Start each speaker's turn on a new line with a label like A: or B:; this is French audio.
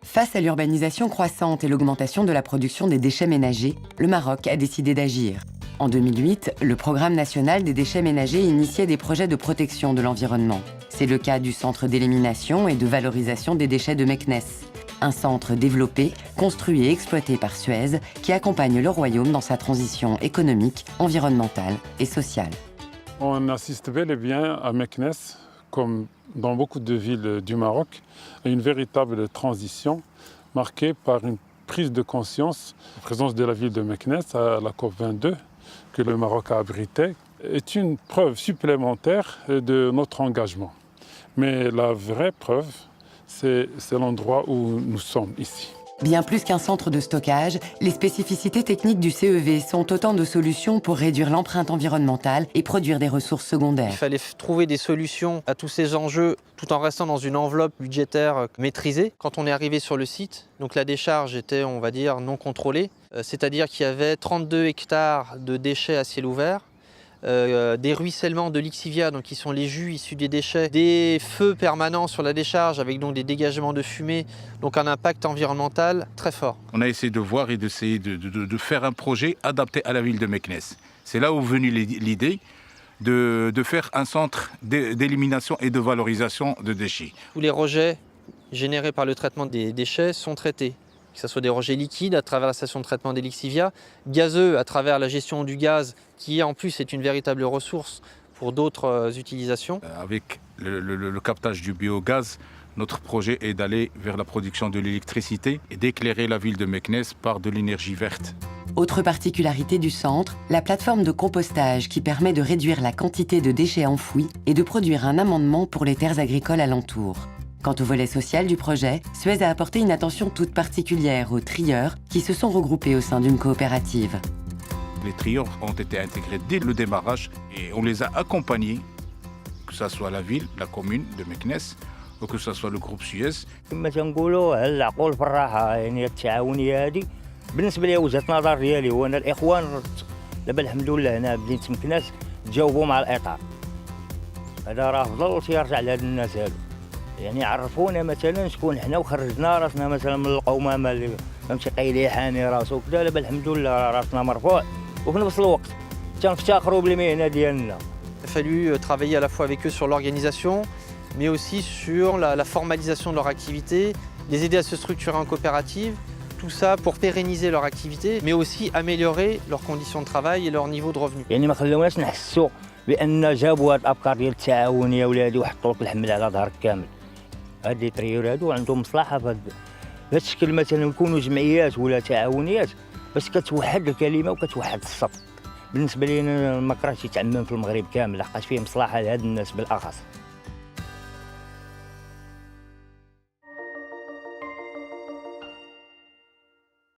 A: Face à l'urbanisation croissante et l'augmentation de la production des déchets ménagers, le Maroc a décidé d'agir. En 2008, le Programme national des déchets ménagers initiait des projets de protection de l'environnement. C'est le cas du Centre d'élimination et de valorisation des déchets de Meknès, un centre développé, construit et exploité par Suez qui accompagne le royaume dans sa transition économique, environnementale et sociale.
B: On assiste bel et bien à Meknès, comme dans beaucoup de villes du Maroc, à une véritable transition marquée par une prise de conscience. La présence de la ville de Meknès à la COP22, que le Maroc a abritée, est une preuve supplémentaire de notre engagement. Mais la vraie preuve, c'est l'endroit où nous sommes ici.
A: Bien plus qu'un centre de stockage, les spécificités techniques du CEV sont autant de solutions pour réduire l'empreinte environnementale et produire des ressources secondaires.
C: Il fallait trouver des solutions à tous ces enjeux tout en restant dans une enveloppe budgétaire maîtrisée. Quand on est arrivé sur le site, donc la décharge était, on va dire, non contrôlée, c'est-à-dire qu'il y avait 32 hectares de déchets à ciel ouvert, des ruissellements de lixivia, donc qui sont les jus issus des déchets, des feux permanents sur la décharge avec donc des dégagements de fumée, donc un impact environnemental très fort.
D: On a essayé de voir et d'essayer de faire un projet adapté à la ville de Meknès. C'est là où est venue l'idée de faire un centre d'élimination et de valorisation de déchets.
C: Tous les rejets générés par le traitement des déchets sont traités, que ce soit des rejets liquides à travers la station de traitement des lixivia, gazeux à travers la gestion du gaz, qui en plus est une véritable ressource pour d'autres utilisations.
D: Avec le captage du biogaz, notre projet est d'aller vers la production de l'électricité et d'éclairer la ville de Meknès par de l'énergie verte.
A: Autre particularité du centre, la plateforme de compostage qui permet de réduire la quantité de déchets enfouis et de produire un amendement pour les terres agricoles alentour. Quant au volet social du projet, Suez a apporté une attention toute particulière aux trieurs qui se sont regroupés au sein d'une coopérative.
D: Les trieurs ont été intégrés dès le démarrage et on les a accompagnés, que ce soit la ville, la commune de Meknès, ou que ce soit le groupe Suez.
E: كما تنقولوا العقول في الراحه يعني التعاونيه هذه بالنسبه لي وجهه نظر ديالي هو ان الاخوان دابا الحمد لله هنا مدينه مكناس تجاوبوا مع الاطار هذا راه فضل تيرجع لهاد الناس هادو يعني عرفونا مثلا شكون حنا وخرجنا راسنا مثلا من القومامه اللي فهمتي قايل يحاني راسو وكذا دابا الحمد لله راسنا مرفوع وفي نفس الوقت تنفتخروا بالمهنه ديالنا.
C: Il a fallu travailler à la fois avec eux sur l'organisation, mais aussi sur la formalisation de leur activité, les aider à se structurer en coopérative, tout ça pour pérenniser leur activité, mais aussi améliorer leurs conditions de travail et leur niveau de revenu.
E: يعني ما خلوناش نحسوا بان جابوا هاد الافكار ديال التعاونيه ولادي وحطوا لك الحمل على ظهرك كامل. هاد لي تريور هادو عندهم مصلحه في هاد الشكل مثلا يكونوا جمعيات ولا تعاونيات باش كتوحد الكلمه وكتوحد الصف. بالنسبه لي ما كرهتش يتعمم في المغرب كامل لحقاش فيه مصلحه لهاد الناس بالاخص.